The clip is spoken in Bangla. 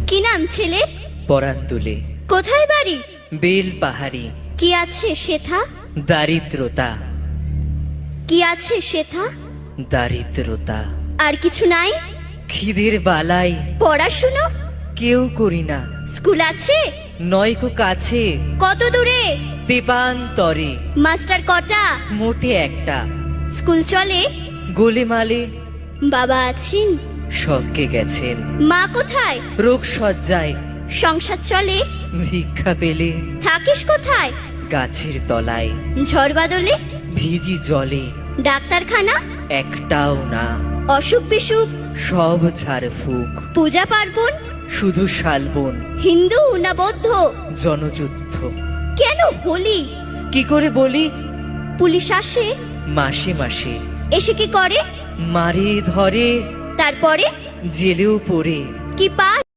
কি নাম ছেলে? পরান তুলে কোথায় বাড়ি? বেল পাহাড়ি। কি আছে সেথা? দারিদ্রতা, কি আছে সেথা? দারিদ্রতা। আর কিছু নাই? খিদের বালাই পড়াশুনো? কেউ করি না। স্কুল আছে? নয়কো কাছে, কত দূরে? দেবান্তরে। মাস্টার কটা? মোটে একটা। স্কুল চলে? গোলেমালে বাবা আছেন? স্বর্গে গেছেন। মা কোথায়? রোগ সজ্জায় সংসার চলে? ভিক্ষা পেলে থাকিস কোথায়? গাছের তলায়। ঝড় বাদলে? ভিজি জলে ডাক্তারখানা? একটাও না। অসুখ বিসুখ? সব ঝাড় ফুক। পূজা পার্বণ? শুধু শালবন। হিন্দু না বৌদ্ধ? জনযুদ্ধ। কেন হোলি? কি করে বলি? পুলিশ আসে? মাসে মাসে এসে কি করে? মারে ধরে, তারপরে? জেলেও পড়ে। কি পায়?